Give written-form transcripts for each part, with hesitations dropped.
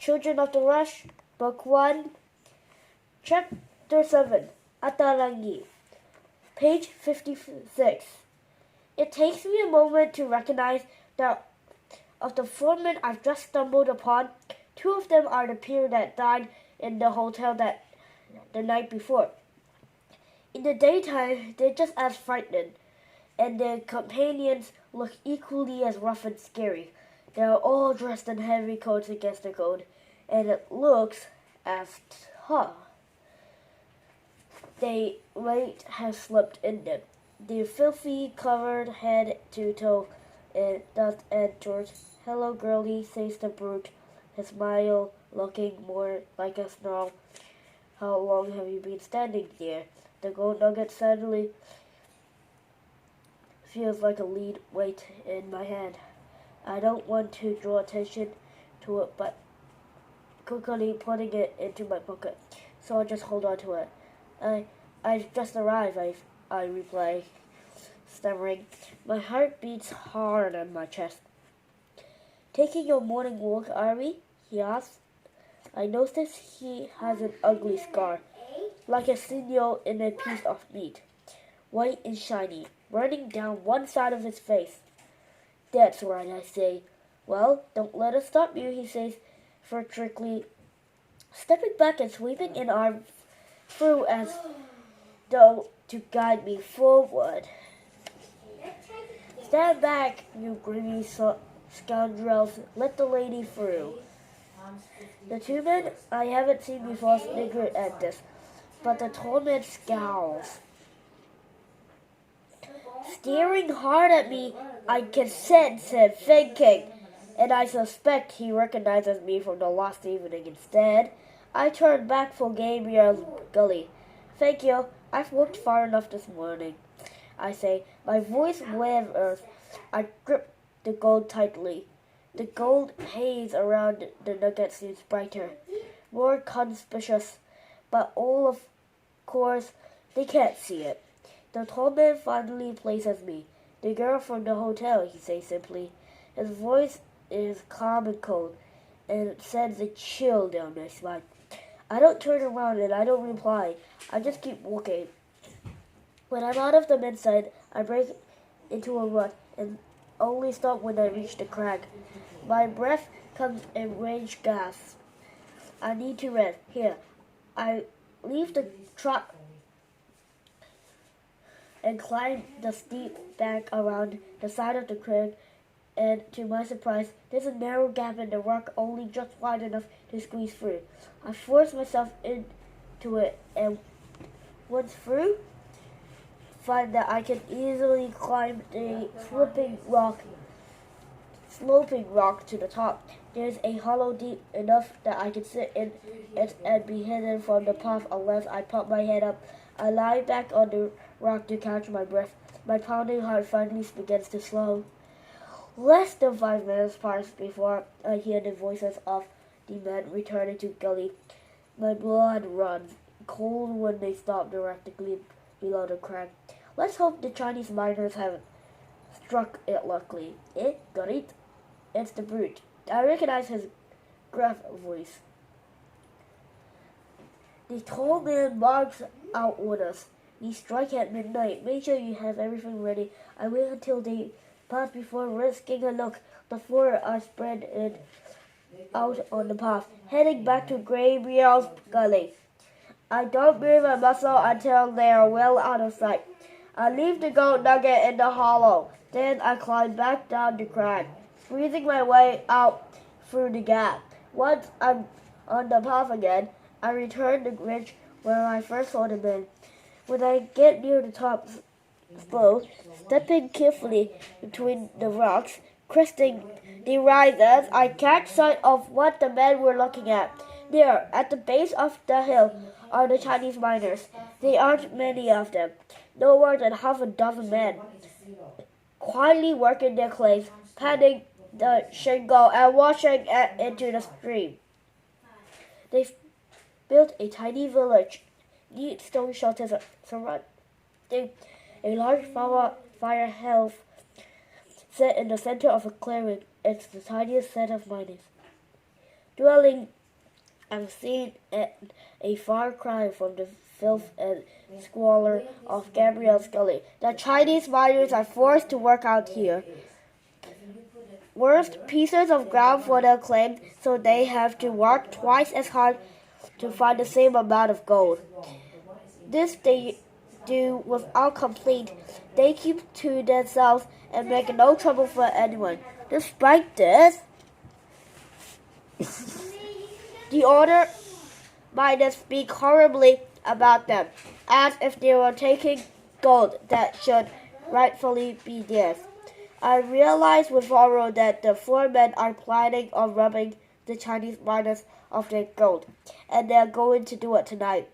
Children of the Rush, Book 1, Chapter 7, Atarangi, page 56. It takes me a moment to recognize that of the 4 men I've just stumbled upon, 2 of them are the pair that died in the hotel the night before. In the daytime, they're just as frightened, and their companions look equally as rough and scary. They are all dressed in heavy coats against the cold, and it looks as tough. They might have slept in them. Their filthy, covered head to toe in dust and dirt. "Hello, girlie," says the brute, his smile looking more like a snarl. "How long have you been standing there?" The gold nugget suddenly feels like a lead weight in my hand. I don't want to draw attention to it, but quickly putting it into my pocket, so I just hold on to it. I've just arrived, I reply, stammering. My heart beats hard on my chest. "Taking your morning walk, are we?" he asks. I notice he has an ugly scar, like a sinew in a piece of meat, white and shiny, running down one side of his face. "That's right," I say. "Well, don't let us stop you," he says, furtively, stepping back and sweeping an arm through as though to guide me forward. "Stand back, you greedy scoundrels. Let the lady through." The 2 men I haven't seen before snigger at this, but the tall man scowls. Staring hard at me, I can sense him thinking, and I suspect he recognizes me from the last evening. Instead, I turn back for Gabriel's gully. "Thank you. I've walked far enough this morning," I say. My voice wavers. I grip the gold tightly. The gold haze around the nugget seems brighter, more conspicuous, but all of course they can't see it. The tall man finally places me. "The girl from the hotel," he says simply. His voice is calm and cold, and it sends a chill down my spine. I don't turn around and I don't reply. I just keep walking. When I'm out of the men's side, I break into a run and only stop when I reach the crag. My breath comes in raged gasps. I need to rest. Here, I leave the truck and climb the steep bank around the side of the crag, and to my surprise, there's a narrow gap in the rock only just wide enough to squeeze through. I force myself into it, and once through, find that I can easily climb the sloping rock to the top. There's a hollow deep enough that I can sit in it and be hidden from the path unless I pop my head up. I lie back on the rock to catch my breath. My pounding heart finally begins to slow. Less than 5 minutes pass before I hear the voices of the men returning to gully. My blood runs cold when they stop directly below the crag. Let's hope the Chinese miners haven't struck it luckily. Got it? It's the brute. I recognize his gruff voice. The tall man marks out orders. "We strike at midnight. Make sure you have everything ready." I wait until they pass before risking a look. The 4 are spread out on the path, heading back to Gabriel's gully. I don't move a muscle until they are well out of sight. I leave the gold nugget in the hollow. Then I climb back down the crag, squeezing my way out through the gap. Once I'm on the path again, I return the ridge where I first saw the men. When I get near the top slope, stepping carefully between the rocks, cresting the rises, I catch sight of what the men were looking at. There, at the base of the hill, are the Chinese miners. There aren't many of them, no more than half a dozen men, quietly working their claims, patting the shingle and washing it into the stream. They've built a tiny village, neat stone shelters surrounding a large fire house set in the center of a clearing. It's the tiniest set of miners. dwelling and seen a far cry from the filth and squalor of Gabriel's gully. The Chinese miners are forced to work out here. Worst pieces of ground for their claim, so they have to work twice as hard to find the same amount of gold. This they do without complaint. They keep to themselves and make no trouble for anyone. Despite this, the other miners speak horribly about them, as if they were taking gold that should rightfully be theirs. I realize with horror that the four men are planning on robbing the Chinese miners of their gold, and they are going to do it tonight.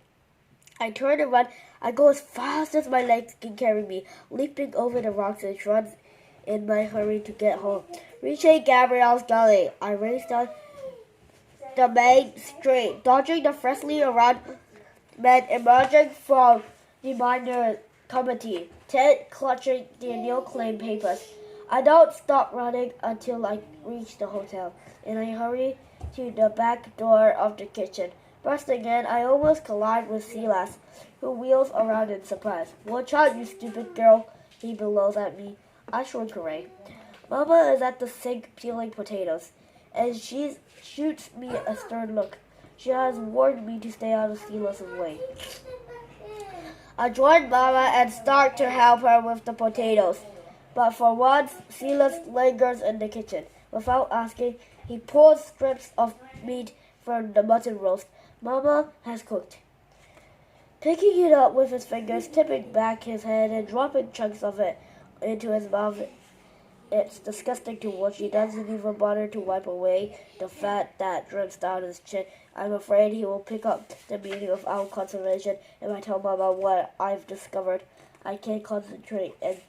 I turn and run. I go as fast as my legs can carry me, leaping over the rocks and shrubs in my hurry to get home. Reaching Gabriel's gully, I race down the main street, dodging the freshly around men emerging from the miner committee, Ted clutching the new claim papers. I don't stop running until I reach the hotel, and I hurry to the back door of the kitchen. Bursting in, I almost collide with Silas, who wheels around in surprise. "Watch out, you stupid girl," he bellows at me. I shrink away. Mama is at the sink peeling potatoes, and she shoots me a stern look. She has warned me to stay out of Silas's way. I join Mama and start to help her with the potatoes. But for once, Silas lingers in the kitchen. Without asking, he pulls strips of meat from the mutton roast Mama has cooked. Picking it up with his fingers, tipping back his head and dropping chunks of it into his mouth. It's disgusting to watch. He doesn't even bother to wipe away the fat that drips down his chin. I'm afraid he will pick up the meaning of our conversation if I tell Mama what I've discovered. I can't concentrate and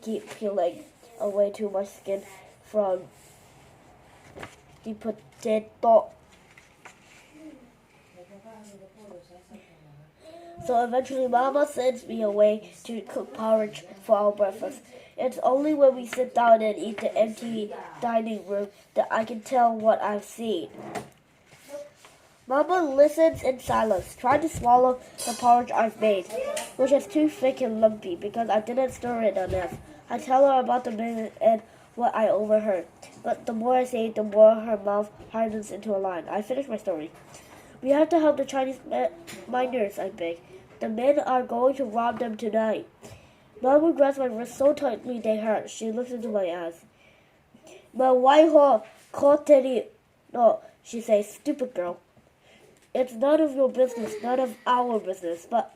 keep peeling away too much skin from the potato. So eventually Mama sends me away to cook porridge for our breakfast. It's only when we sit down and eat the empty dining room that I can tell what I've seen. Mama listens in silence, trying to swallow the porridge I've made, which is too thick and lumpy because I didn't stir it enough. I tell her about the minute and what I overheard, but the more I say, the more her mouth hardens into a line. I finish my story. "We have to help the Chinese miners," I beg. "The men are going to rob them tonight." Mama grabs my wrist so tightly they hurt. She looks into my eyes. "Ma waiho koteri no," she says. "Stupid girl. It's none of your business, none of our business." But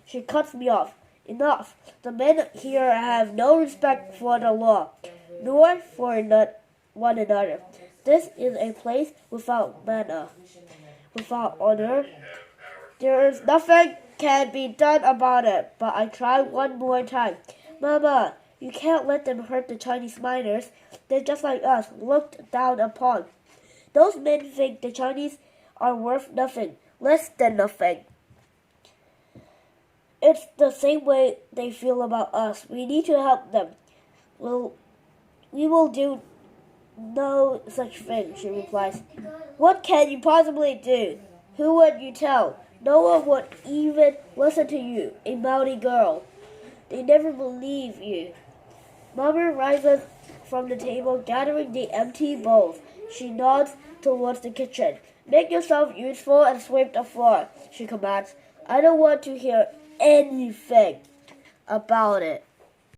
she cuts me off. "Enough. The men here have no respect for the law, nor for one another. This is a place without manner, without honor. There is nothing can be done about it." But I try one more time. "Mama, you can't let them hurt the Chinese miners. They're just like us, looked down upon. Those men think the Chinese are worth nothing, less than nothing. It's the same way they feel about us. We need to help them. We will do no such thing," she replies. "What can you possibly do? Who would you tell? No one would even listen to you, a mouthy girl. They never believe you." Mama rises from the table, gathering the empty bowls. She nods towards the kitchen. "Make yourself useful and sweep the floor," she commands. I don't want to hear anything about it.